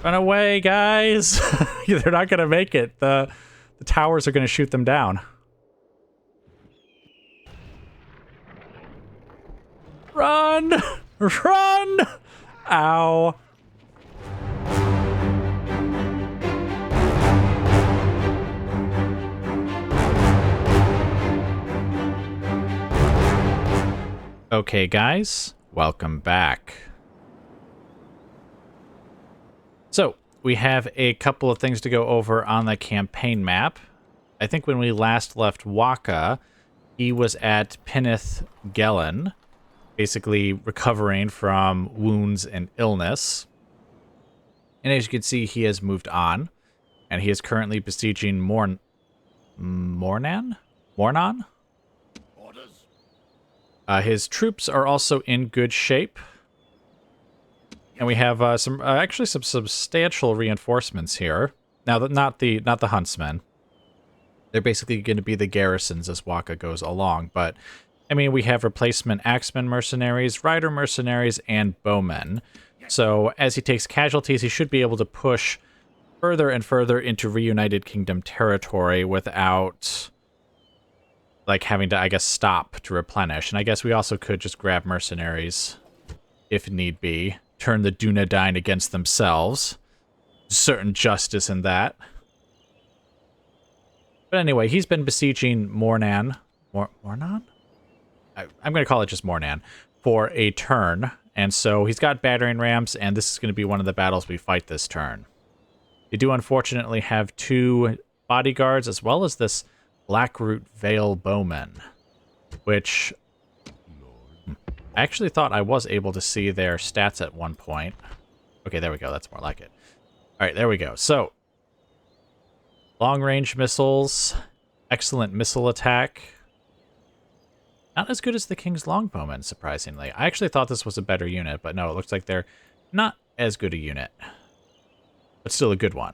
Run away, guys! They're not gonna make it. The towers are gonna shoot them down. Run! Run! Ow. Okay, guys, welcome back. So, we have a couple of things to go over on the campaign map. I think when we last left Waka, he was at Pinnith Gelen, basically recovering from wounds and illness. And as you can see, he has moved on, and he is currently besieging Mornan? His troops are also in good shape. And we have actually some substantial reinforcements here. Now, not the huntsmen. They're basically going to be the garrisons as Waka goes along. But, I mean, we have replacement axemen mercenaries, rider mercenaries, and bowmen. So, as he takes casualties, he should be able to push further and further into Reunited Kingdom territory without, like, having to, I guess, stop to replenish. And I guess we also could just grab mercenaries, if need be. Turn the Dunedain against themselves. Certain justice in that. But anyway, he's been besieging Mornan. Mornan? I'm going to call it just Mornan. For a turn. And so he's got battering rams, and this is going to be one of the battles we fight this turn. We do unfortunately have 2 bodyguards, as well as this Blackroot Vale bowman. Which I actually thought I was able to see their stats at one point. Okay, there we go. That's more like it. All right, there we go. So, long-range missiles, excellent missile attack. Not as good as the King's Longbowmen, surprisingly. I actually thought this was a better unit, but no, it looks like they're not as good a unit. But still a good one.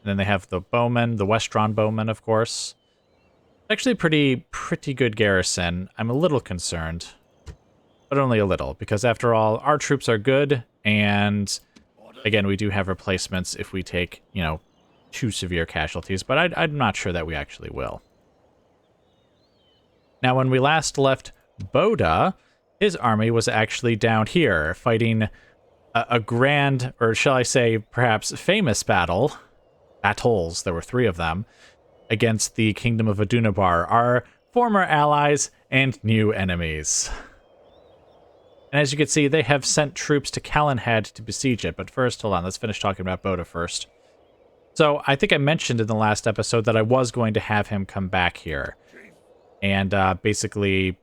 And then they have the bowmen, the Westron bowmen, of course. Actually pretty good garrison. I'm a little concerned. But only a little, because after all, our troops are good, and again, we do have replacements if we take, you know, 2 severe casualties, but I'm not sure that we actually will. Now, when we last left Boda, his army was actually down here, fighting a grand, or shall I say, perhaps famous battles, there were 3 of them, against the Kingdom of Adunabar, our former allies and new enemies. And as you can see, they have sent troops to Calenhad to besiege it. But first, hold on, let's finish talking about Boda first. So, I think I mentioned in the last episode that I was going to have him come back here. And basically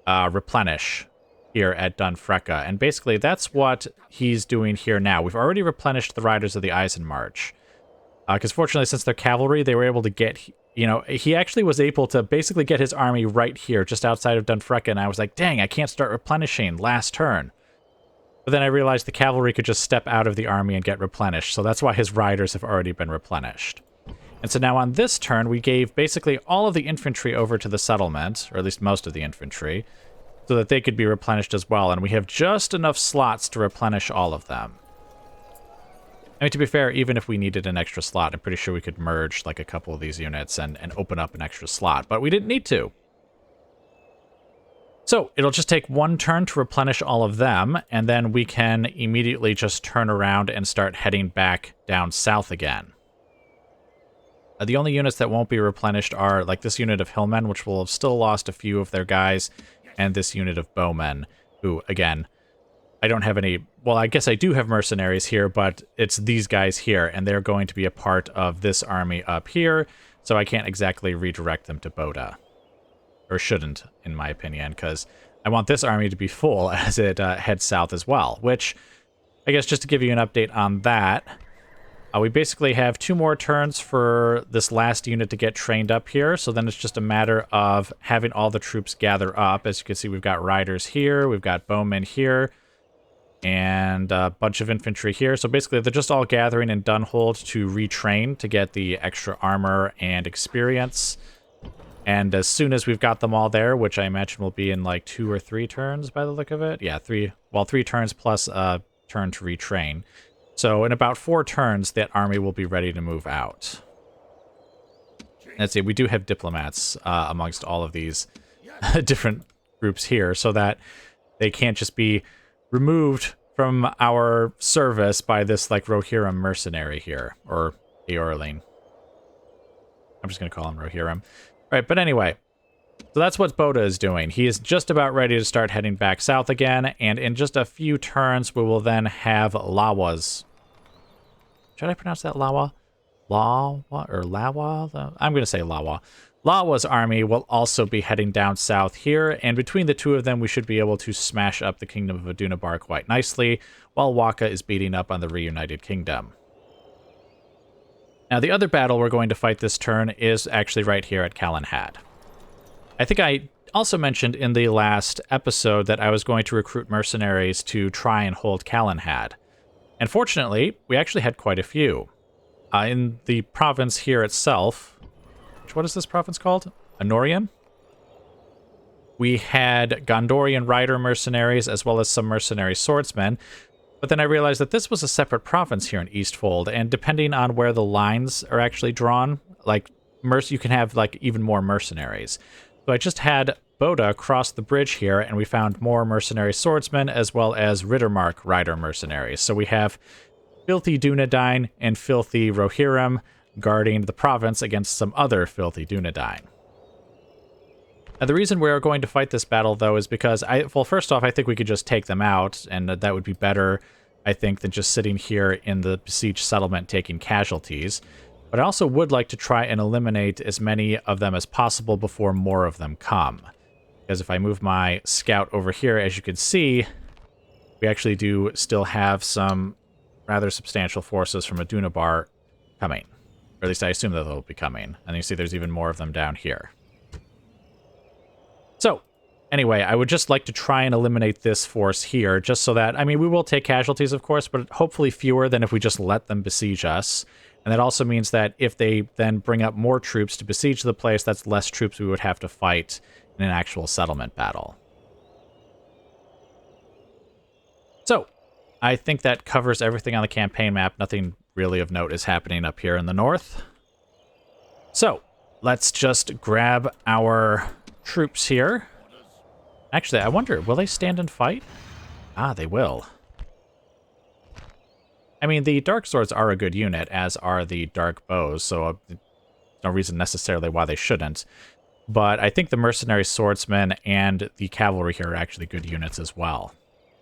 replenish here at Dunfrecca. And basically, that's what he's doing here now. We've already replenished the riders of the Eisenmarch. Because fortunately, since they're cavalry, they were able to get... You know, he actually was able to basically get his army right here, just outside of Dunfrecca, and I was like, dang, I can't start replenishing last turn. But then I realized the cavalry could just step out of the army and get replenished, so that's why his riders have already been replenished. And so now on this turn, we gave basically all of the infantry over to the settlement, or at least most of the infantry, so that they could be replenished as well, and we have just enough slots to replenish all of them. I mean, to be fair, even if we needed an extra slot, I'm pretty sure we could merge like a couple of these units and open up an extra slot, but we didn't need to. So it'll just take 1 turn to replenish all of them, and then we can immediately just turn around and start heading back down south again. The only units that won't be replenished are like this unit of hillmen, which will have still lost a few of their guys, and this unit of bowmen, who, again, I don't have any... Well, I guess I do have mercenaries here, but it's these guys here, and they're going to be a part of this army up here, so I can't exactly redirect them to Boda. Or shouldn't, in my opinion, because I want this army to be full as it heads south as well, which, I guess just to give you an update on that, we basically have 2 more turns for this last unit to get trained up here, so then it's just a matter of having all the troops gather up. As you can see, we've got riders here, we've got bowmen here, and a bunch of infantry here. So basically, they're just all gathering in Dunhold to retrain to get the extra armor and experience. And as soon as we've got them all there, which I imagine will be in like 2 or 3 turns by the look of it. Yeah, 3 turns plus a turn to retrain. So in about 4 turns, that army will be ready to move out. Let's see, we do have diplomats amongst all of these different groups here, so that they can't just be removed from our service by this, like, Rohirrim mercenary here, or Eorling. I'm just going to call him Rohirrim. Right, but anyway, so that's what Boda is doing. He is just about ready to start heading back south again, and in just a few turns, we will then have Lawa's. Should I pronounce that Lawa? Lawa or Lawa? I'm going to say Lawa. Lawa's army will also be heading down south here, and between the two of them, we should be able to smash up the Kingdom of Adunabar quite nicely, while Waka is beating up on the reunited kingdom. Now, the other battle we're going to fight this turn is actually right here at Calenhad. I think I also mentioned in the last episode that I was going to recruit mercenaries to try and hold Calenhad. And fortunately, we actually had quite a few. In the province here itself, what is this province called? Anorian? We had Gondorian rider mercenaries as well as some mercenary swordsmen. But then I realized that this was a separate province here in Eastfold, and depending on where the lines are actually drawn, like, you can have, like, even more mercenaries. So I just had Boda cross the bridge here, and we found more mercenary swordsmen as well as Rittermark rider mercenaries. So we have filthy Dunedain and filthy Rohirrim guarding the province against some other filthy Dunedain. Now, the reason we're going to fight this battle, though, is because, well, first off, I think we could just take them out, and that would be better, I think, than just sitting here in the besieged settlement taking casualties. But I also would like to try and eliminate as many of them as possible before more of them come. Because if I move my scout over here, as you can see, we actually do still have some rather substantial forces from Adunabar coming. Or at least I assume that they'll be coming. And you see there's even more of them down here. So, anyway, I would just like to try and eliminate this force here, just so that, I mean, we will take casualties, of course, but hopefully fewer than if we just let them besiege us. And that also means that if they then bring up more troops to besiege the place, that's less troops we would have to fight in an actual settlement battle. So, I think that covers everything on the campaign map. Nothing really of note is happening up here in the north. So, let's just grab our troops here. Actually, I wonder, will they stand and fight? Ah, they will. I mean, the dark swords are a good unit, as are the dark bows, so there's no reason necessarily why they shouldn't. But I think the mercenary swordsmen and the cavalry here are actually good units as well.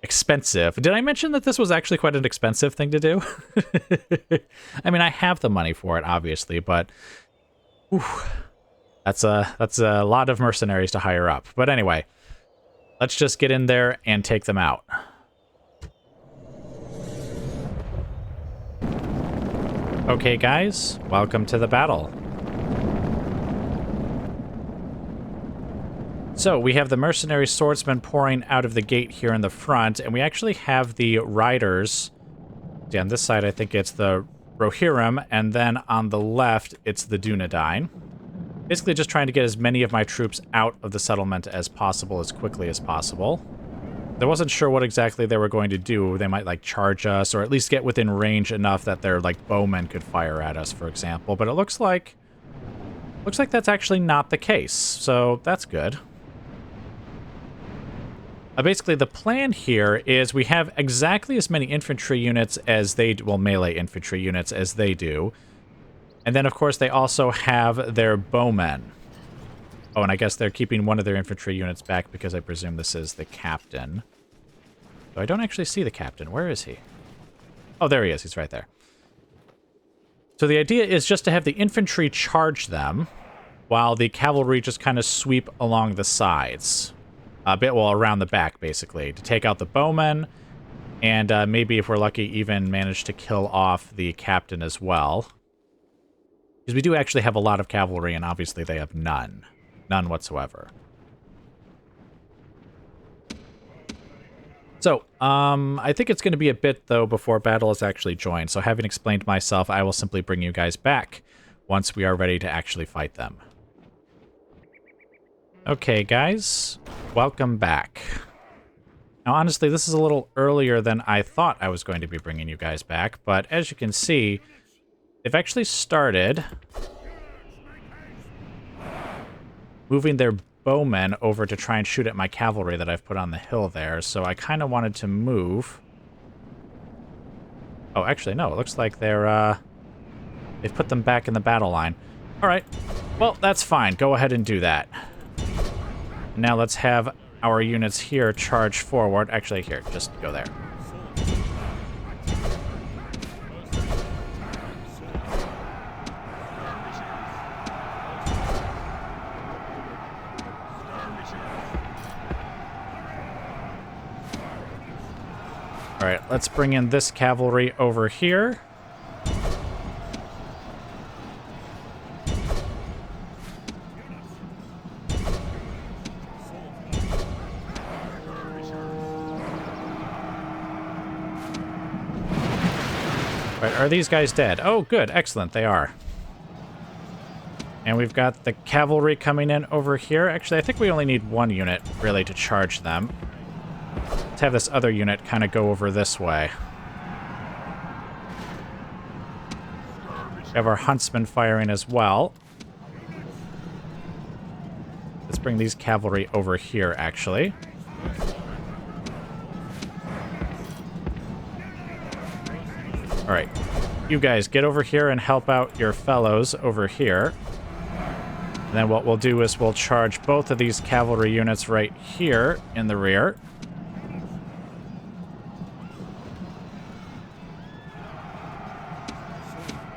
Expensive. Did I mention that this was actually quite an expensive thing to do? I mean, I have the money for it, obviously, but whew, that's a lot of mercenaries to hire up. But anyway, let's just get in there and take them out. Okay, guys, welcome to the battle. So, we have the mercenary swordsmen pouring out of the gate here in the front, and we actually have the riders. See, on this side, I think it's the Rohirrim, and then on the left, it's the Dunedain. Basically just trying to get as many of my troops out of the settlement as possible, as quickly as possible. I wasn't sure what exactly they were going to do. They might, like, charge us, or at least get within range enough that their, like, bowmen could fire at us, for example. But it looks like that's actually not the case, so that's good. Basically, the plan here is we have exactly as many infantry units as they do, well, melee infantry units as they do. And then, of course, they also have their bowmen. Oh, and I guess they're keeping one of their infantry units back because I presume this is the captain. So I don't actually see the captain. Where is he? Oh, there he is. He's right there. So the idea is just to have the infantry charge them while the cavalry just kind of sweep along the sides. A bit, well, around the back, basically, to take out the bowmen, and maybe, if we're lucky, even manage to kill off the captain as well. Because we do actually have a lot of cavalry, and obviously they have none. None whatsoever. So, I think it's going to be a bit, though, before battle is actually joined. So, having explained myself, I will simply bring you guys back once we are ready to actually fight them. Okay, guys, welcome back. Now, Now, honestly, this is a little earlier than I thought I was going to be bringing you guys back, but as you can see, they've actually started moving their bowmen over to try and shoot at my cavalry that I've put on the hill there, so I kind of wanted to move. Oh, actually, no, it looks like they've put them back in the battle line. All right, well, that's fine. Go ahead and do that. Now let's have our units here charge forward. Actually, here, just go there. All right, let's bring in this cavalry over here. Right, are these guys dead? Oh, good. Excellent. They are. And we've got the cavalry coming in over here. Actually, I think we only need one unit, really, to charge them. Let's have this other unit kind of go over this way. We have our huntsmen firing as well. Let's bring these cavalry over here, actually. All right, you guys get over here and help out your fellows over here. And then what we'll do is we'll charge both of these cavalry units right here in the rear.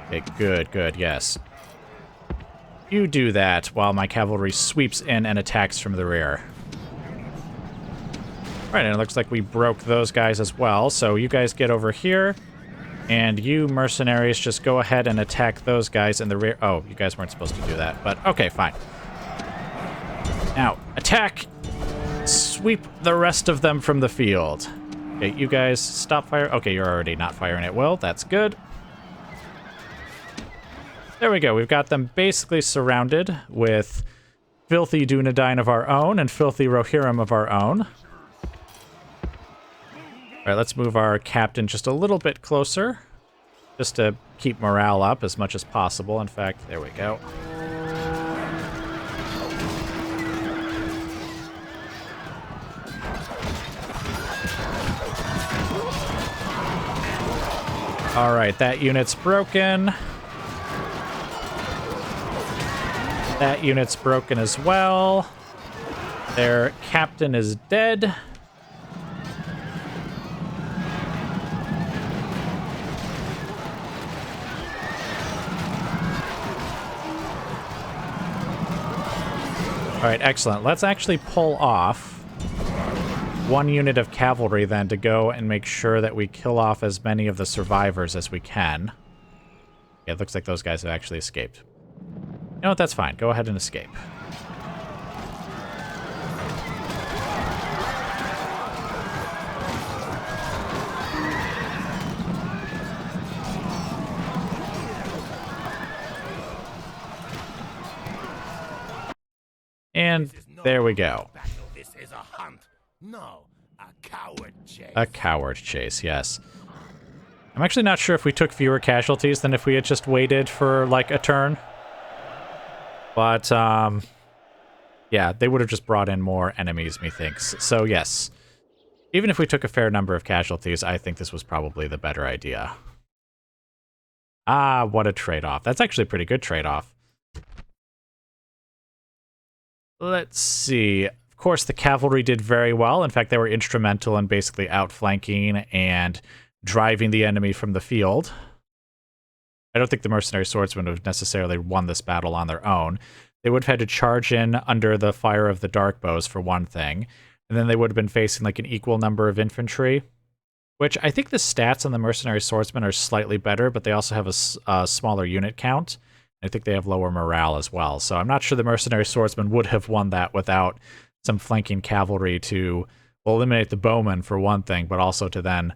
Okay, good, good, yes. You do that while my cavalry sweeps in and attacks from the rear. All right, and it looks like we broke those guys as well, so you guys get over here. And you mercenaries just go ahead and attack those guys in the rear. Oh, you guys weren't supposed to do that, but okay, fine. Now, attack! Sweep the rest of them from the field. Okay, you guys stop fire. Okay, you're already not firing at will. That's good. There we go. We've got them basically surrounded with filthy Dunedain of our own and filthy Rohirrim of our own. All right, let's move our captain just a little bit closer, just to keep morale up as much as possible. In fact, there we go. All right, that unit's broken. That unit's broken as well. Their captain is dead. All right, excellent. Let's actually pull off one unit of cavalry then to go and make sure that we kill off as many of the survivors as we can. Yeah, it looks like those guys have actually escaped. You know what? That's fine. Go ahead and escape. And there we go. This is a hunt. No, a coward chase. A coward chase, yes. I'm actually not sure if we took fewer casualties than if we had just waited for, like, a turn. But, yeah, they would have just brought in more enemies, methinks. So, yes. Even if we took a fair number of casualties, I think this was probably the better idea. Ah, what a trade-off. That's actually a pretty good trade-off. Let's see. Of course, the cavalry did very well. In fact, they were instrumental in basically outflanking and driving the enemy from the field. I don't think the mercenary swordsmen would have necessarily won this battle on their own. They would have had to charge in under the fire of the dark bows, for one thing. And then they would have been facing like an equal number of infantry, which I think the stats on the mercenary swordsmen are slightly better, but they also have a smaller unit count. I think they have lower morale as well. So I'm not sure the mercenary swordsmen would have won that without some flanking cavalry to, well, eliminate the bowmen for one thing, but also to then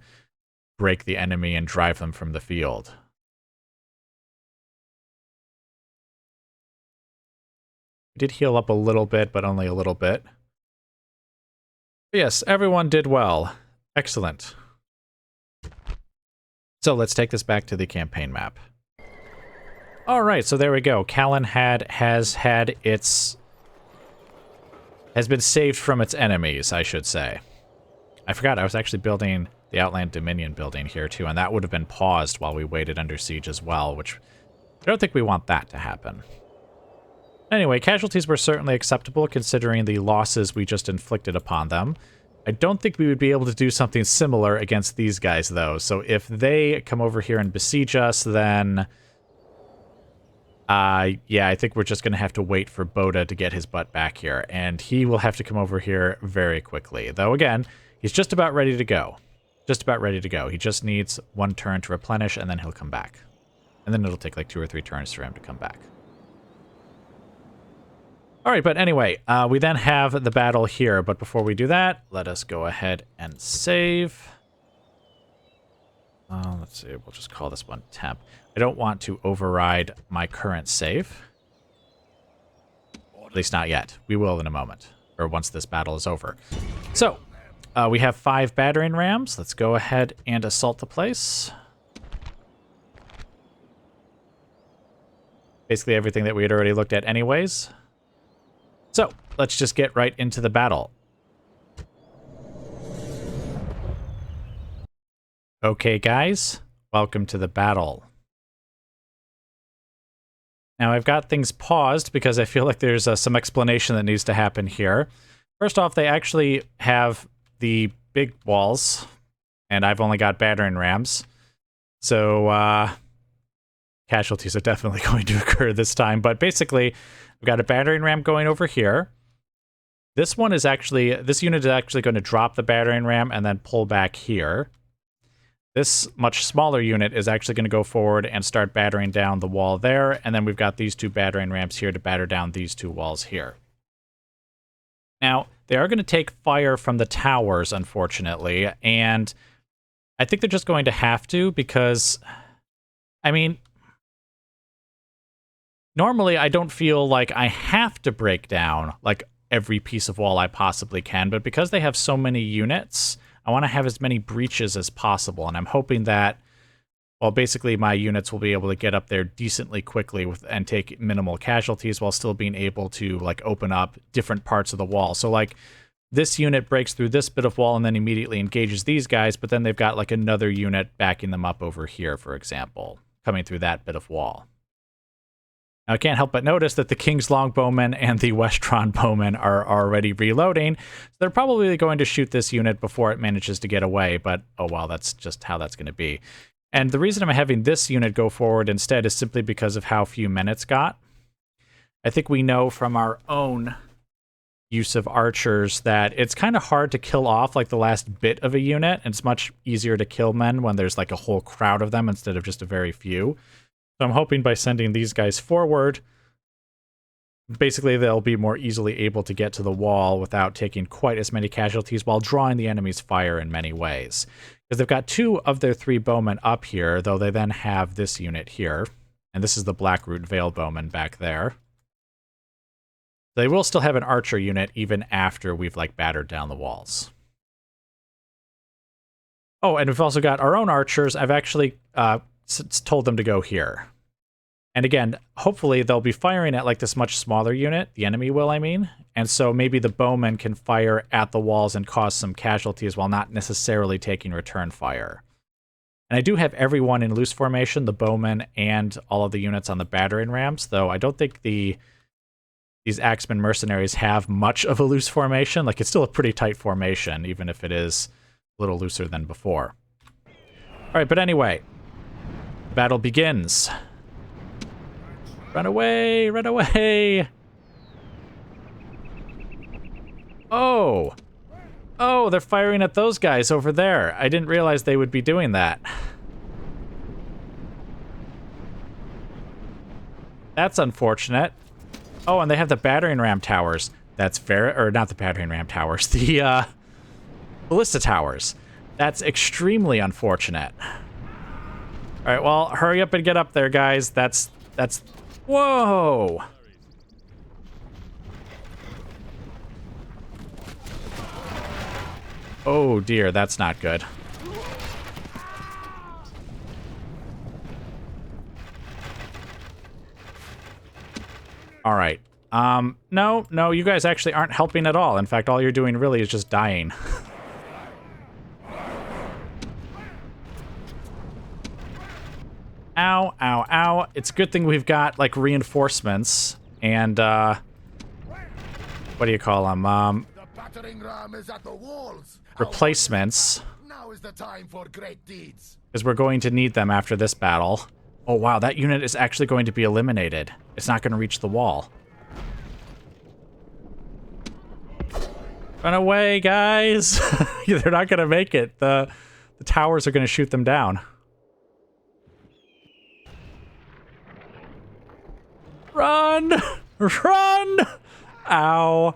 break the enemy and drive them from the field. We did heal up a little bit, but only a little bit. Yes, everyone did well. Excellent. So let's take this back to the campaign map. All right, so there we go. Calenhad has been saved from its enemies, I should say. I forgot I was actually building the Outland Dominion building here too, and that would have been paused while we waited under siege as well, which I don't think we want that to happen. Anyway, casualties were certainly acceptable considering the losses we just inflicted upon them. I don't think we would be able to do something similar against these guys, though. So if they come over here and besiege us, then... yeah, I think we're just going to have to wait for Boda to get his butt back here. And he will have to come over here very quickly. Though, again, he's just about ready to go. Just about ready to go. He just needs one turn to replenish, and then he'll come back. And then it'll take like 2 or 3 turns for him to come back. Alright, but anyway, we then have the battle here. But before we do that, let us go ahead and save. Let's see, we'll just call this one temp. I don't want to override my current save. At least not yet. We will in a moment, or once this battle is over. So, we have 5 battering rams. Let's go ahead and assault the place. Basically everything that we had already looked at anyways. So, let's just get right into the battle. Okay, guys, welcome to the battle. Now, I've got things paused because I feel like there's some explanation that needs to happen here. First off, they actually have the big walls, and I've only got battering rams. So, casualties are definitely going to occur this time. But basically, we've got a battering ram going over here. This unit is actually going to drop the battering ram and then pull back here. This much smaller unit is actually going to go forward and start battering down the wall there, and then we've got these 2 battering rams here to batter down these 2 walls here. Now, they are going to take fire from the towers, unfortunately, and I think they're just going to have to because, I mean, normally I don't feel like I have to break down, like, every piece of wall I possibly can, but because they have so many units, I want to have as many breaches as possible, and I'm hoping that, well, basically my units will be able to get up there decently quickly and take minimal casualties while still being able to, like, open up different parts of the wall. So, like, this unit breaks through this bit of wall and then immediately engages these guys, but then they've got, like, another unit backing them up over here, for example, coming through that bit of wall. Now, I can't help but notice that the King's Longbowmen and the Westron Bowmen are already reloading, so they're probably going to shoot this unit before it manages to get away, but oh well, that's just how that's going to be. And the reason I'm having this unit go forward instead is simply because of how few men it's got. I think we know from our own use of archers that it's kind of hard to kill off like the last bit of a unit, and it's much easier to kill men when there's like a whole crowd of them instead of just a very few. So I'm hoping by sending these guys forward, basically they'll be more easily able to get to the wall without taking quite as many casualties while drawing the enemy's fire in many ways. Because they've got 2 of their 3 bowmen up here, though they then have this unit here. And this is the Blackroot Vale bowman back there. They will still have an archer unit even after we've, like, battered down the walls. Oh, and we've also got our own archers. I've actually told them to go here. And again, hopefully they'll be firing at like this much smaller unit, the enemy will, I mean, and so maybe the bowmen can fire at the walls and cause some casualties while not necessarily taking return fire. And I do have everyone in loose formation, the bowmen and all of the units on the battering rams, though I don't think these Axeman mercenaries have much of a loose formation. Like, it's still a pretty tight formation, even if it is a little looser than before. All right, but anyway, battle begins. Run away! Run away! Oh! Oh, they're firing at those guys over there. I didn't realize they would be doing that. That's unfortunate. Oh, and they have the battering ram towers. That's fair, or not the battering ram towers, the ballista towers. That's extremely unfortunate. All right, well, hurry up and get up there, guys. That's, whoa! Oh dear, that's not good. Alright. No, you guys actually aren't helping at all. In fact, all you're doing really is just dying. Ow, ow, ow. It's a good thing we've got, like, reinforcements and, what do you call them? The battering ram is at the walls. Replacements. Now is the time for great deeds. Because we're going to need them after this battle. Oh, wow, that unit is actually going to be eliminated. It's not going to reach the wall. Run away, guys! They're not going to make it. The towers are going to shoot them down. Run! Run! Ow.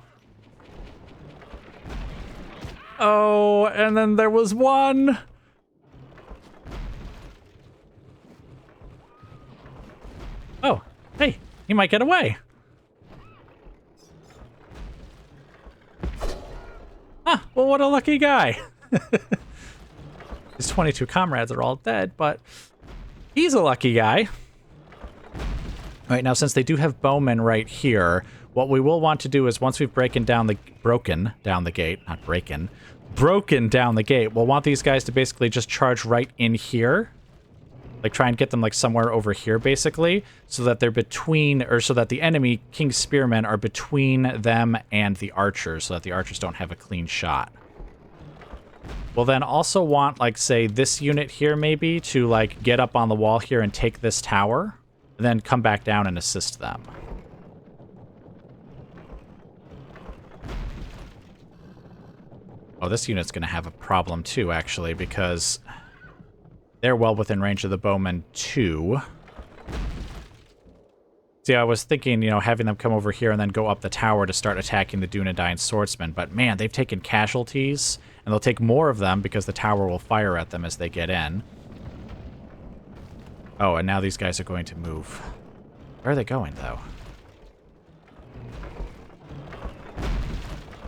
Oh, and then there was one. Oh, hey, he might get away. Ah, well, what a lucky guy. His 22 comrades are all dead, but he's a lucky guy. All right, now since they do have bowmen right here, what we will want to do is once we've broken down the gate, we'll want these guys to basically just charge right in here. Like, try and get them, like, somewhere over here, basically, so that they're between, or so that the enemy King's Spearmen are between them and the archers, so that the archers don't have a clean shot. We'll then also want, like, say, this unit here, maybe, to, like, get up on the wall here and take this tower, and then come back down and assist them. Oh, this unit's going to have a problem, too, actually, because they're well within range of the bowmen, too. See, I was thinking, you know, having them come over here and then go up the tower to start attacking the Dunedain swordsmen, but man, they've taken casualties, and they'll take more of them because the tower will fire at them as they get in. Oh, and now these guys are going to move. Where are they going, though?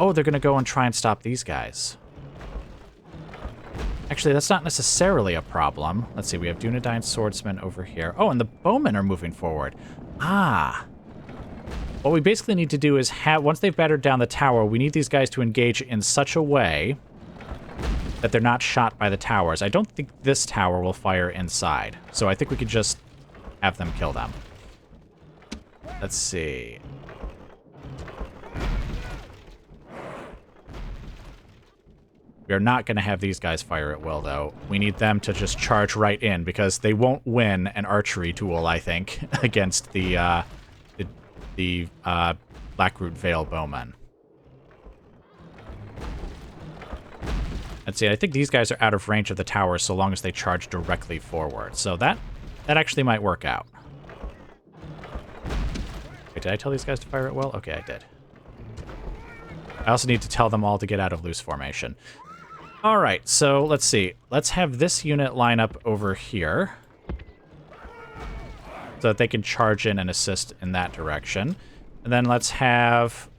Oh, they're going to go and try and stop these guys. Actually, that's not necessarily a problem. Let's see, we have Dunedain swordsmen over here. Oh, and the bowmen are moving forward. Ah. What we basically need to do is once they've battered down the tower, we need these guys to engage in such a way that they're not shot by the towers. I don't think this tower will fire inside, so I think we could just have them kill them. Let's see. We are not going to have these guys fire at will, though. We need them to just charge right in, because they won't win an archery duel, I think, against the Blackroot Vale bowmen. Let's see, I think these guys are out of range of the tower so long as they charge directly forward. So that actually might work out. Wait, did I tell these guys to fire at will? Okay, I did. I also need to tell them all to get out of loose formation. All right, so let's see. Let's have this unit line up over here so that they can charge in and assist in that direction. And then let's have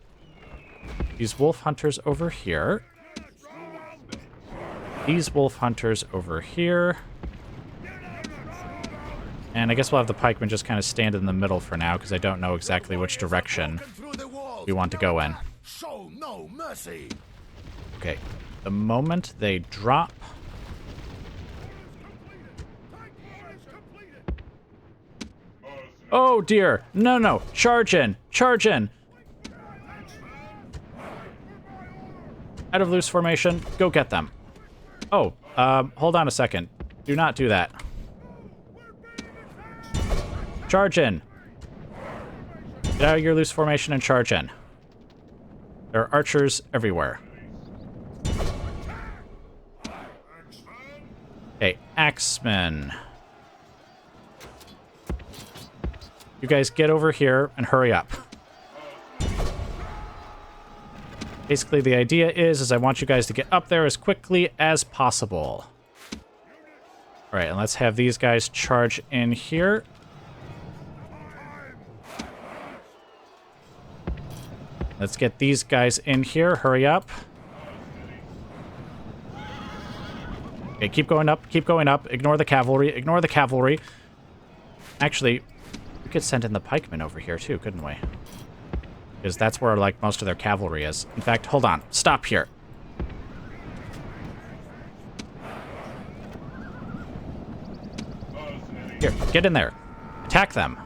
these wolf hunters over here. These wolf hunters over here. And I guess we'll have the pikemen just kind of stand in the middle for now, because I don't know exactly which direction we want to go in. Show no mercy. Okay. The moment they drop... Oh, dear. No, no. Charge in. Charge in. Out of loose formation. Go get them. Oh, hold on a second. Do not do that. Charge in. Get out of your loose formation and charge in. There are archers everywhere. Okay, axemen. You guys get over here and hurry up. Basically, the idea is I want you guys to get up there as quickly as possible. All right, and let's have these guys charge in here. Let's get these guys in here. Hurry up. Okay, keep going up, keep going up. Ignore the cavalry, ignore the cavalry. Actually, we could send in the pikemen over here too, couldn't we? Because that's where, like, most of their cavalry is. In fact, hold on. Stop here. Here, get in there. Attack them.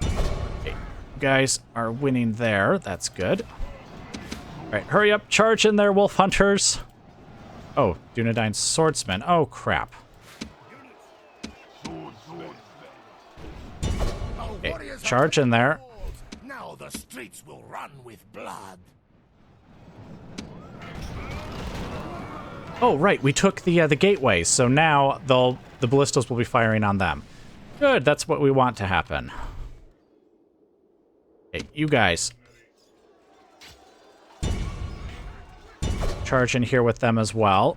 Okay, you guys are winning there. That's good. All right, hurry up. Charge in there, wolf hunters. Oh, Dunedain's swordsman. Oh, crap. Okay, charge in there. Now the streets will run with blood. Oh, right, we took the gateway, so now the ballistas will be firing on them. Good, that's what we want to happen. Okay, you guys. Charge in here with them as well.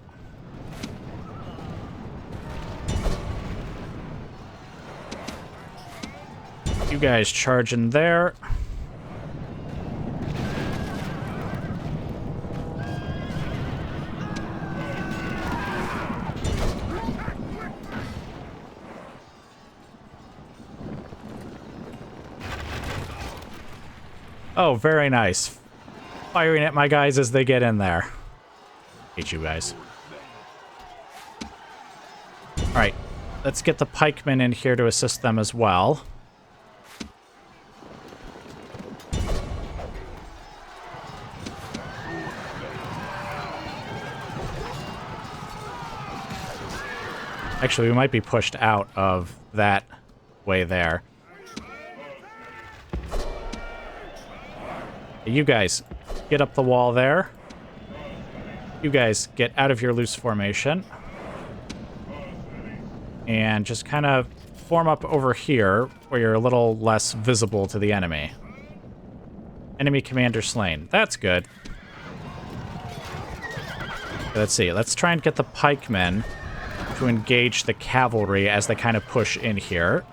You guys charge in there. Oh, very nice. Firing at my guys as they get in there. Hate you guys. Alright, let's get the pikemen in here to assist them as well. Actually, we might be pushed out of that way there. You guys, get up the wall there. You guys, get out of your loose formation. And just kind of form up over here, where you're a little less visible to the enemy. Enemy commander slain. That's good. Let's see. Let's try and get the pikemen to engage the cavalry as they kind of push in here.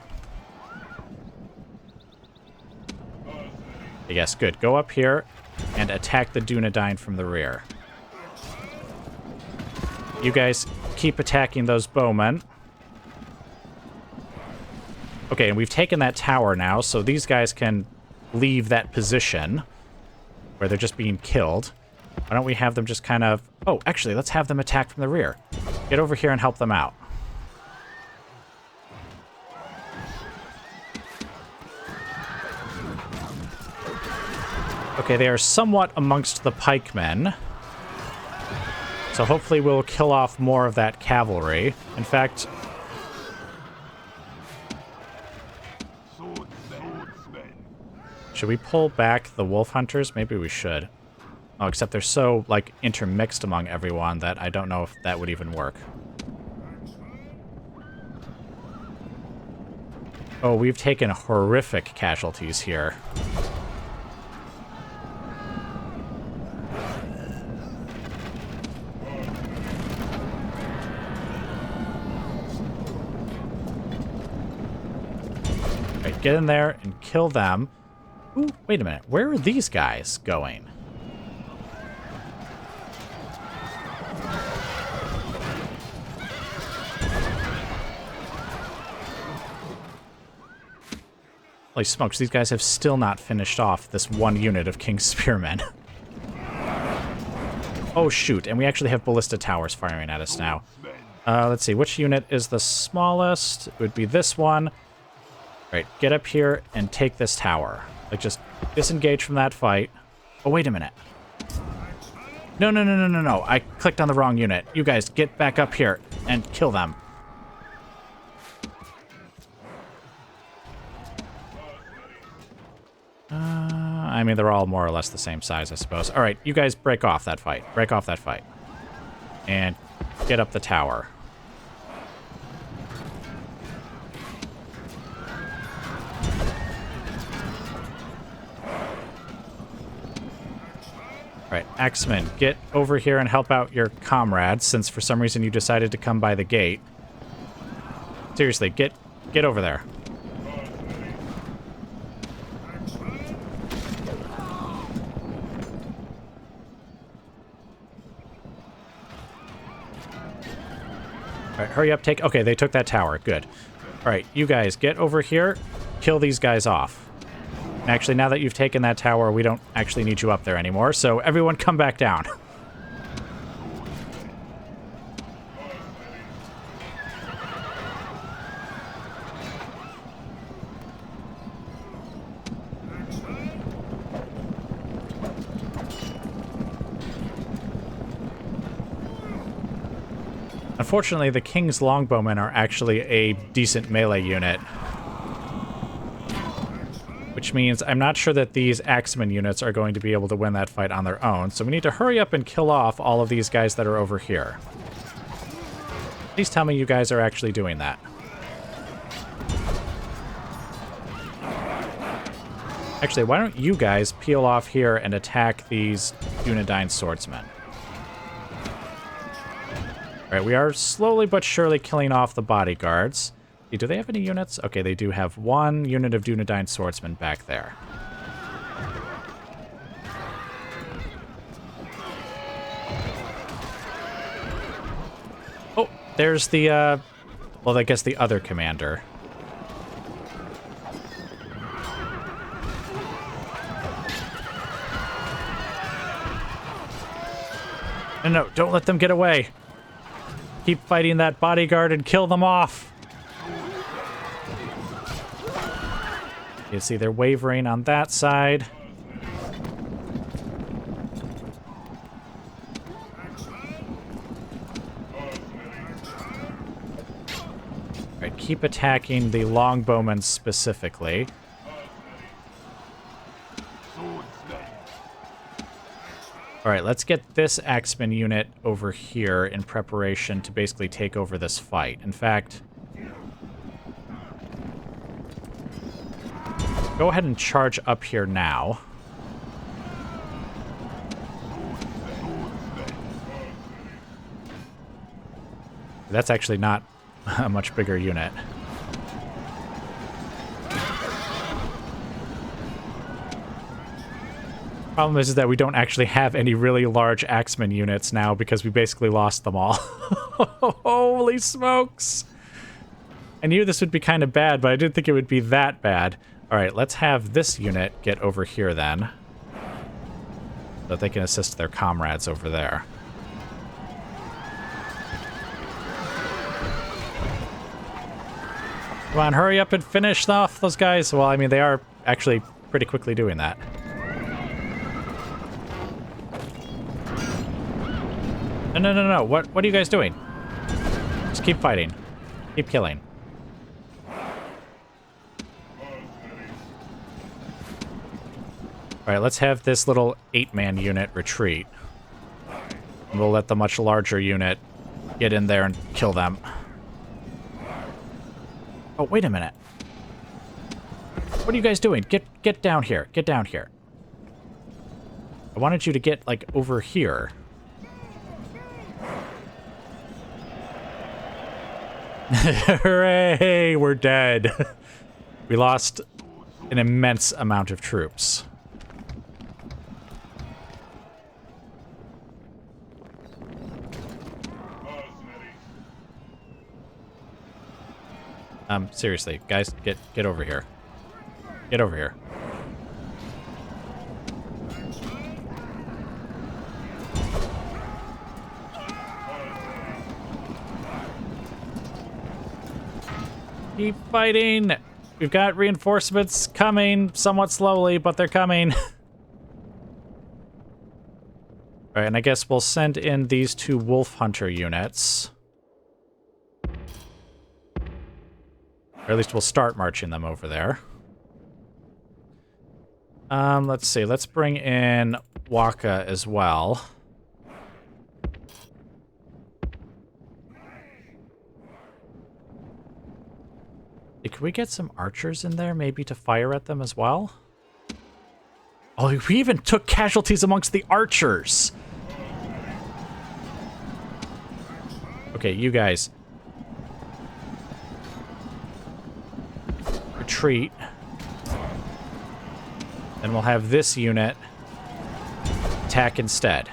Yes, good. Go up here and attack the Dunedain from the rear. You guys keep attacking those bowmen. Okay, and we've taken that tower now, so these guys can leave that position where they're just being killed. Why don't we have them just kind of... Oh, actually, let's have them attack from the rear. Get over here and help them out. Okay, they are somewhat amongst the pikemen. So hopefully we'll kill off more of that cavalry. In fact... Should we pull back the wolf hunters? Maybe we should. Oh, except they're so, like, intermixed among everyone that I don't know if that would even work. Oh, we've taken horrific casualties here. Alright, get in there and kill them. Ooh, wait a minute. Where are these guys going? Holy smokes, these guys have still not finished off this one unit of King's Spearmen. Oh, shoot. And we actually have ballista towers firing at us now. Let's see. Which unit is the smallest? It would be this one. Right, get up here and take this tower. Like, just disengage from that fight. Oh, wait a minute. No, no, no, no, no, no. I clicked on the wrong unit. You guys, get back up here and kill them. I mean, they're all more or less the same size, I suppose. All right, you guys break off that fight. Break off that fight. And get up the tower. All right, Axeman, get over here and help out your comrades, since for some reason you decided to come by the gate. Seriously, get over there. All right, hurry up, take... Okay, they took that tower. Good. All right, you guys, get over here. Kill these guys off. And actually, now that you've taken that tower, we don't actually need you up there anymore, so everyone come back down. Unfortunately, the King's Longbowmen are actually a decent melee unit. Which means I'm not sure that these Axeman units are going to be able to win that fight on their own, so we need to hurry up and kill off all of these guys that are over here. Please tell me you guys are actually doing that. Actually, why don't you guys peel off here and attack these Dunedain swordsmen? Alright, we are slowly but surely killing off the bodyguards. Do they have any units? Okay, they do have one unit of Dunedain swordsmen back there. Oh, there's the, well, I guess the other commander. No, don't let them get away. Keep fighting that bodyguard and kill them off. You see they're wavering on that side. Alright, keep attacking the longbowmen specifically. Alright, let's get this Axeman unit over here in preparation to basically take over this fight. In fact, go ahead and charge up here now. That's actually not a much bigger unit. Problem is that we don't actually have any really large Axeman units now because we basically lost them all. Holy smokes! I knew this would be kind of bad, but I didn't think it would be that bad. Alright, let's have this unit get over here then, so that they can assist their comrades over there. Come on, hurry up and finish off those guys. Well, I mean, they are actually pretty quickly doing that. No. What are you guys doing? Just keep fighting. Keep killing. Alright, let's have this little 8-man unit retreat. And we'll let the much larger unit get in there and kill them. Oh, wait a minute. What are you guys doing? Get down here. Get down here. I wanted you to get, like, over here. Hooray! We're dead. We lost an immense amount of troops. Seriously, guys, get over here. Get over here. Keep fighting! We've got reinforcements coming, somewhat slowly, but they're coming. Alright, and I guess we'll send in these 2 Wolf Hunter units. Or at least we'll start marching them over there. Let's see. Let's bring in Waka as well. Can we get some archers in there, maybe to fire at them as well? Oh, we even took casualties amongst the archers! Okay, you guys. Retreat. Then we'll have this unit attack instead.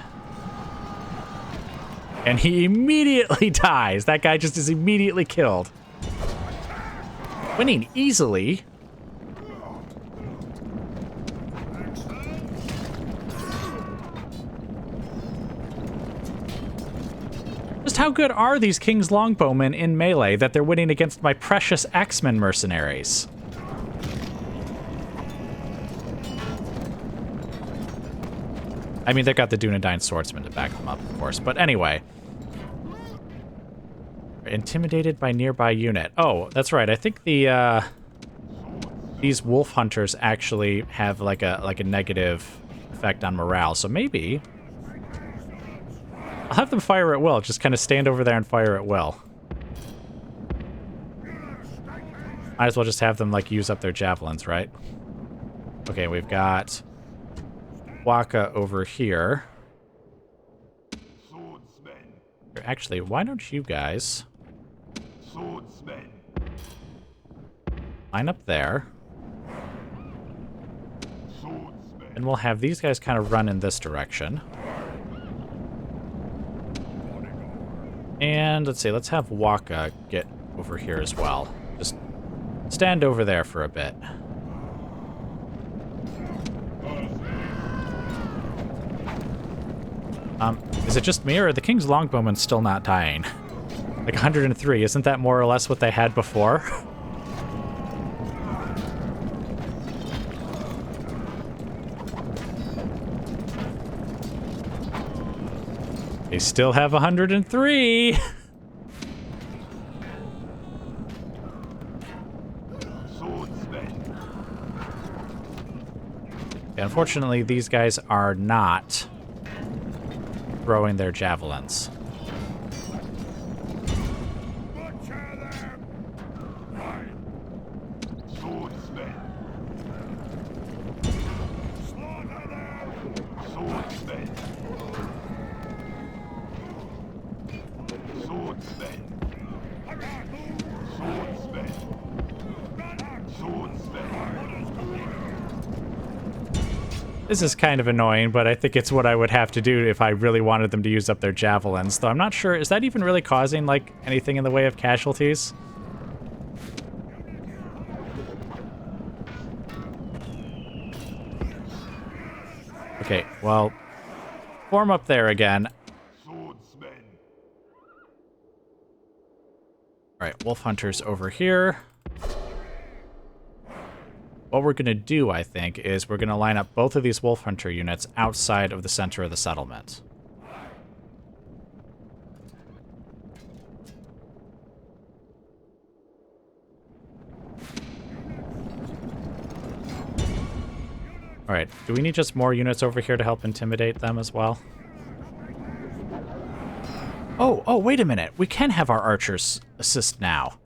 And he immediately dies. That guy just is immediately killed. Winning easily. Just how good are these King's Longbowmen in melee that they're winning against my precious Axeman mercenaries? I mean, they've got the Dunedain swordsman to back them up, of course. But anyway. Intimidated by nearby unit. Oh, that's right. I think the these wolf hunters actually have like a negative effect on morale. So maybe I'll have them fire at will. Just kind of stand over there and fire at will. Might as well just have them like use up their javelins, right? Okay, we've got Waka over here. Actually, why don't you guys line up there? And we'll have these guys kind of run in this direction. And let's see, let's have Waka get over here as well. Just stand over there for a bit. Is it just me, or are the King's Longbowmen still not dying? Like 103, isn't that more or less what they had before? They still have 103! Unfortunately, these guys are not throwing their javelins. This is kind of annoying, but I think it's what I would have to do if I really wanted them to use up their javelins. Though I'm not sure, is that even really causing, like, anything in the way of casualties? Okay, well, form up there again. Alright, wolf hunters over here. What we're going to do, I think, is we're going to line up both of these wolf hunter units outside of the center of the settlement. Alright, do we need just more units over here to help intimidate them as well? Oh, wait a minute. We can have our archers assist now.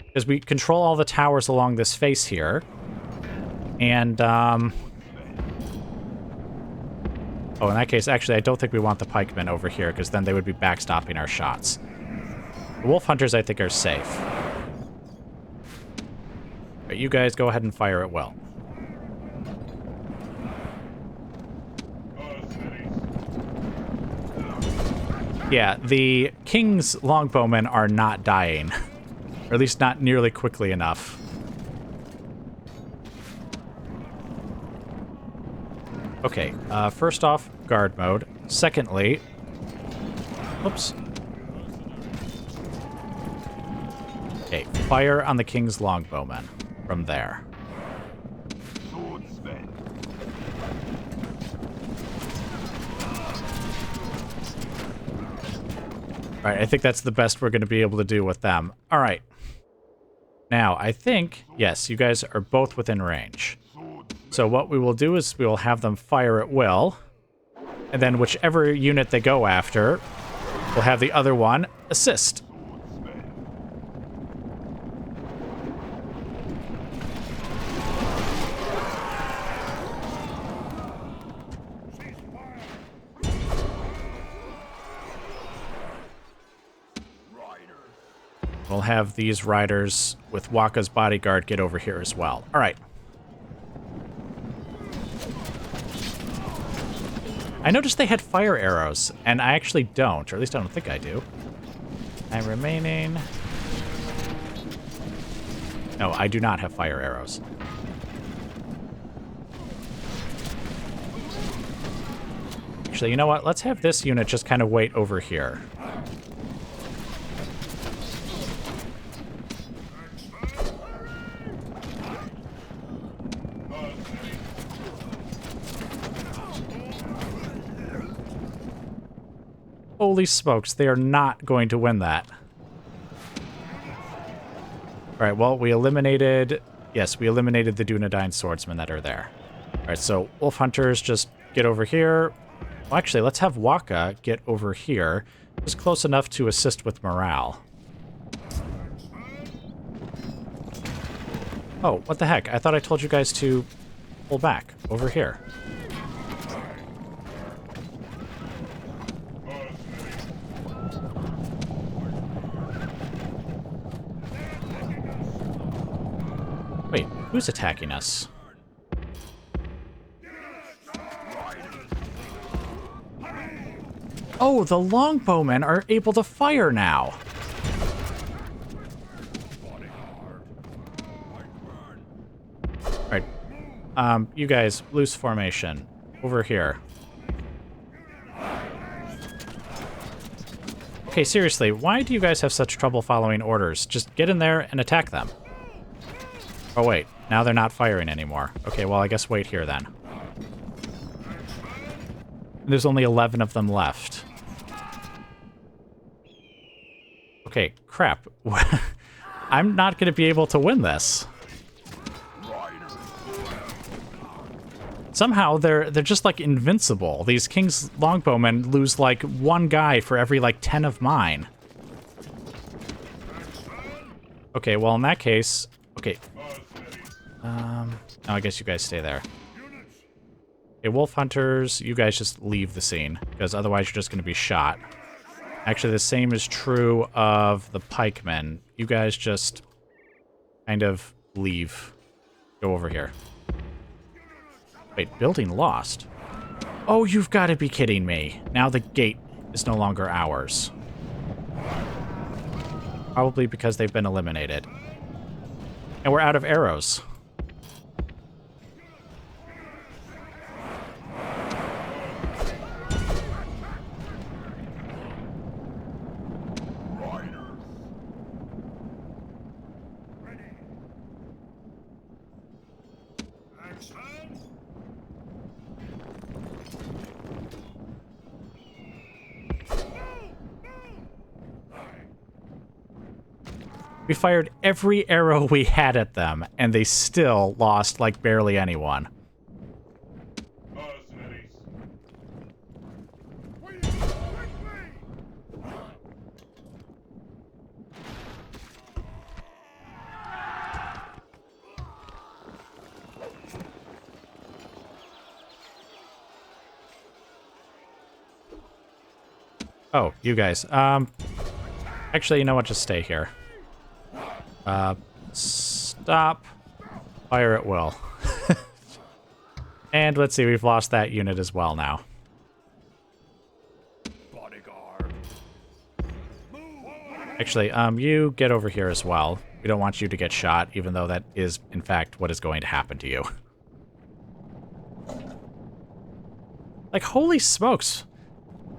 Because we control all the towers along this face here. And, oh, in that case, actually, I don't think we want the pikemen over here, because then they would be backstopping our shots. The wolf hunters, I think, are safe. But you guys go ahead and fire at will. Yeah, the King's Longbowmen are not dying. Or at least not nearly quickly enough. Okay, first off, guard mode. Secondly... Whoops. Okay, fire on the King's Longbowmen from there. Alright, I think that's the best we're going to be able to do with them. Alright. Now, I think, yes, you guys are both within range. So what we will do is we will have them fire at will. And then whichever unit they go after, we'll have the other one assist. We'll have these riders with Waka's bodyguard get over here as well. All right. I noticed they had fire arrows, and I actually don't, or at least I don't think I do. I'm remaining. No, I do not have fire arrows. Actually, you know what? Let's have this unit just kind of wait over here. Holy smokes, they are not going to win that. Alright, well, we eliminated... Yes, we eliminated the Dunedain swordsmen that are there. Alright, so wolf hunters just get over here. Well, actually, let's have Waka get over here. Just close enough to assist with morale. Oh, what the heck? I thought I told you guys to pull back over here. Wait, who's attacking us? Oh, the longbowmen are able to fire now. Alright. You guys, loose formation. Over here. Okay, seriously, why do you guys have such trouble following orders? Just get in there and attack them. Oh, wait. Now they're not firing anymore. Okay, well, I guess wait here, then. There's only 11 of them left. Okay, crap. I'm not going to be able to win this. Somehow, they're just, like, invincible. These King's Longbowmen lose, like, one guy for every, like, 10 of mine. Okay, well, in that case... Okay. Oh, I guess you guys stay there. Okay, wolf hunters, you guys just leave the scene, because otherwise you're just going to be shot. Actually, the same is true of the pikemen. You guys just kind of leave. Go over here. Wait, building lost? Oh, you've got to be kidding me. Now the gate is no longer ours. Probably because they've been eliminated. And we're out of arrows. We fired every arrow we had at them, and they still lost like barely anyone. Oh, you guys. Actually, you know what? Just stay here. Stop. Fire at will. And let's see, we've lost that unit as well now. Actually, you get over here as well. We don't want you to get shot, even though that is, in fact, what is going to happen to you. Like, holy smokes.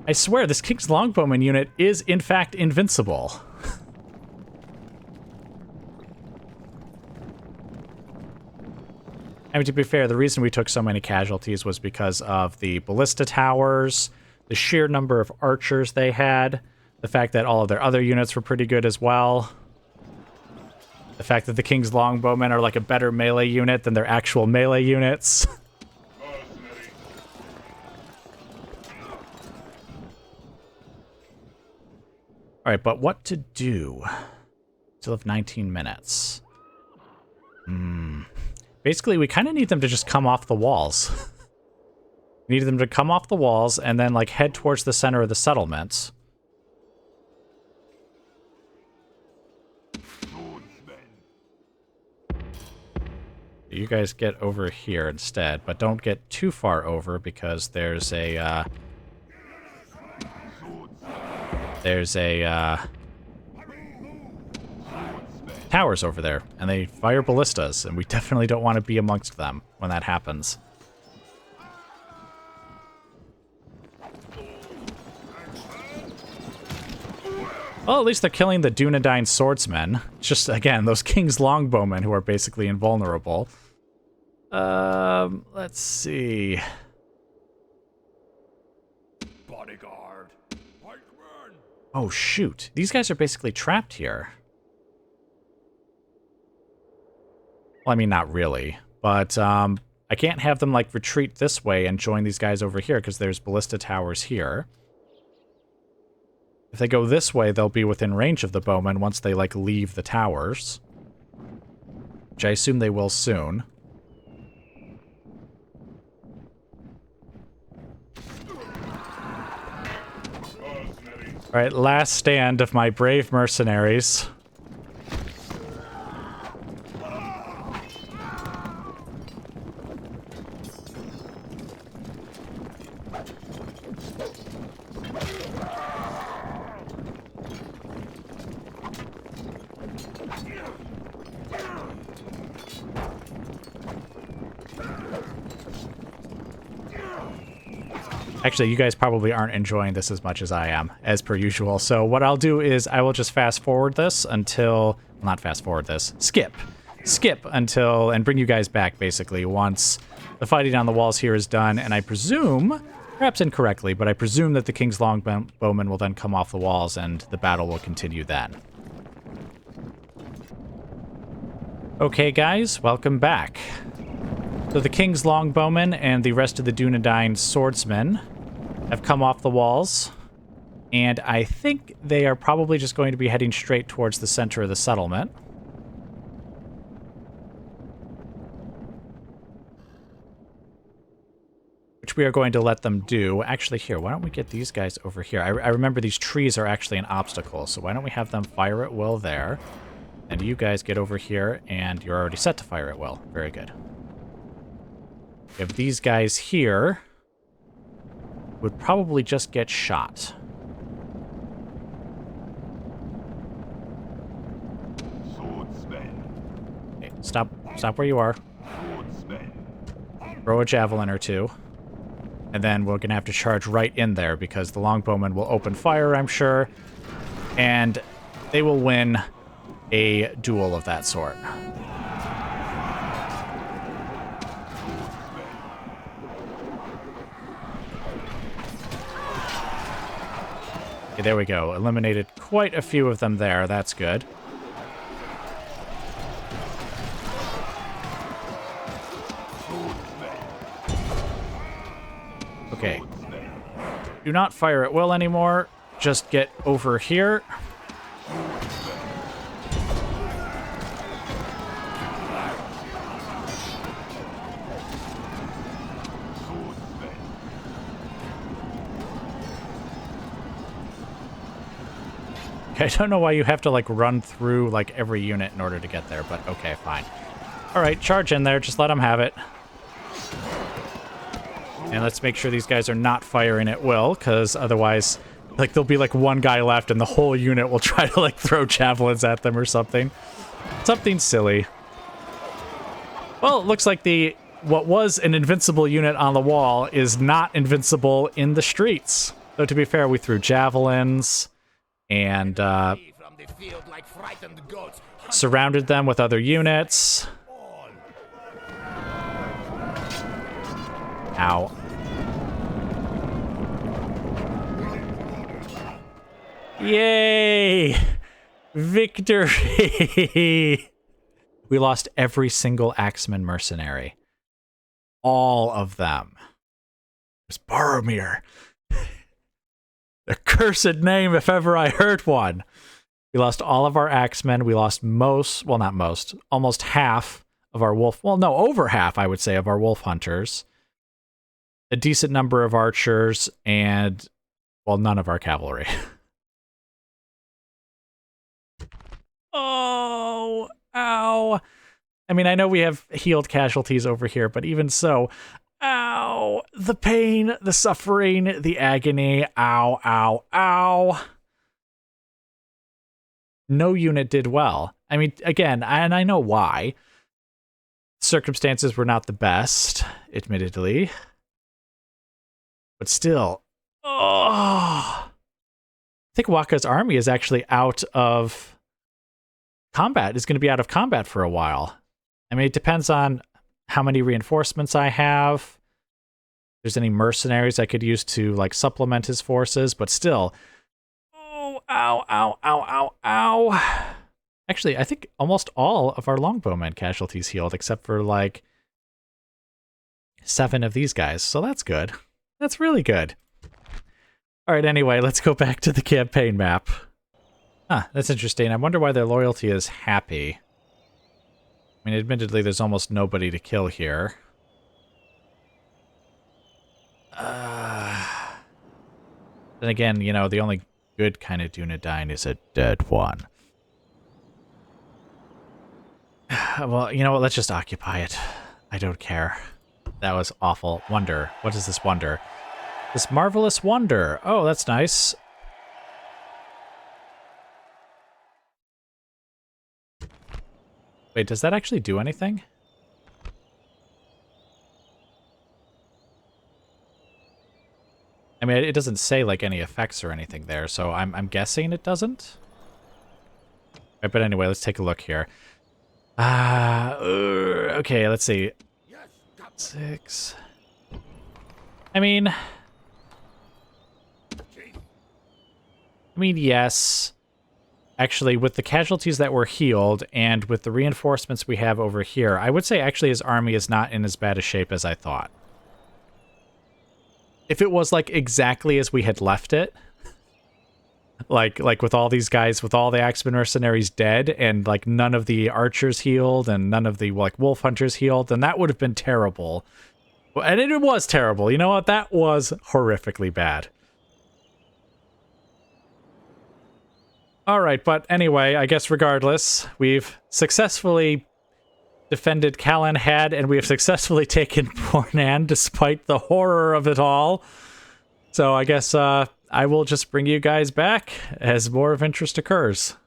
I swear, this King's Longbowman unit is, in fact, invincible. I mean, to be fair, the reason we took so many casualties was because of the ballista towers, the sheer number of archers they had, the fact that all of their other units were pretty good as well, the fact that the King's Longbowmen are like a better melee unit than their actual melee units. Alright, but what to do? Still have 19 minutes. Basically, we kind of need them to just come off the walls. We need them to come off the walls and then, like, head towards the center of the settlements. You guys get over here instead, but don't get too far over because there's a towers over there, and they fire ballistas, and we definitely don't want to be amongst them when that happens. Well, at least they're killing the Dunedain swordsmen. It's just, again, those King's Longbowmen who are basically invulnerable. Let's see. Bodyguard. Oh, shoot. These guys are basically trapped here. Well, I mean, not really. But, I can't have them, like, retreat this way and join these guys over here because there's ballista towers here. If they go this way, they'll be within range of the bowmen once they, like, leave the towers. Which I assume they will soon. Alright, last stand of my brave mercenaries. Actually, you guys probably aren't enjoying this as much as I am, as per usual. So what I'll do is I will just fast forward this until... Well, not fast forward this. Skip until... And bring you guys back, basically, once the fighting on the walls here is done. And I presume, perhaps incorrectly, but I presume that the King's Longbowmen will then come off the walls and the battle will continue then. Okay, guys, welcome back. So the King's Longbowmen and the rest of the Dunedain swordsmen have come off the walls, and I think they are probably just going to be heading straight towards the center of the settlement. Which we are going to let them do. Actually, here, why don't we get these guys over here? I remember these trees are actually an obstacle, so why don't we have them fire at will there? And you guys get over here, and you're already set to fire at will. Very good. We have these guys here. Would probably just get shot. Okay, stop where you are. Throw a javelin or two. And then we're gonna have to charge right in there because the longbowmen will open fire, I'm sure. And they will win a duel of that sort. Okay, there we go. Eliminated quite a few of them there. That's good. Okay. Do not fire at will anymore. Just get over here. I don't know why you have to, like, run through, like, every unit in order to get there, but okay, fine. Alright, charge in there. Just let them have it. And let's make sure these guys are not firing at will, because otherwise, like, there'll be, like, one guy left and the whole unit will try to, like, throw javelins at them or something. Something silly. Well, it looks like what was an invincible unit on the wall is not invincible in the streets. Though, to be fair, we threw javelins... and surrounded them with other units. Ow. Yay! Victory! We lost every single Axeman mercenary. All of them. It was Boromir. The cursed name, if ever I heard one. We lost all of our axemen. We lost most, well, not most, almost half of our wolf, well, no, over half, I would say, of our wolf hunters. A decent number of archers, and, well, none of our cavalry. Oh, ow. I mean, I know we have healed casualties over here, but even so, ow, the pain, the suffering, the agony, ow, ow, ow. No unit did well. I mean, again, and I know why. Circumstances were not the best, admittedly. But still, oh. I think Waka's army is actually out of combat, is going to be out of combat for a while. I mean, it depends on how many reinforcements I have. If there's any mercenaries I could use to, like, supplement his forces, but still. Oh, ow, ow, ow, ow, ow. Actually, I think almost all of our longbowmen casualties healed, except for, like, 7 of these guys, so that's good. That's really good. Alright, anyway, let's go back to the campaign map. Huh, that's interesting. I wonder why their loyalty is happy. I mean, admittedly, there's almost nobody to kill here. Then again, you know, the only good kind of Dunedain is a dead one. Well, you know what? Let's just occupy it. I don't care. That was awful. Wonder. What is this wonder? This marvelous wonder. Oh, that's nice. Wait, does that actually do anything? I mean, it doesn't say, like, any effects or anything there, so I'm guessing it doesn't? Right, but anyway, let's take a look here. Okay, let's see. 6. I mean, yes. Actually, with the casualties that were healed and with the reinforcements we have over here, I would say actually his army is not in as bad a shape as I thought. If it was, like, exactly as we had left it, like with all these guys, with all the Axeman mercenaries dead, and, like, none of the archers healed, and none of the, like, wolf hunters healed, then that would have been terrible. And it was terrible. You know what? That was horrifically bad. Alright, but anyway, I guess regardless, we've successfully defended Calenhad, and we have successfully taken Mornan, despite the horror of it all. So I guess I will just bring you guys back as more of interest occurs.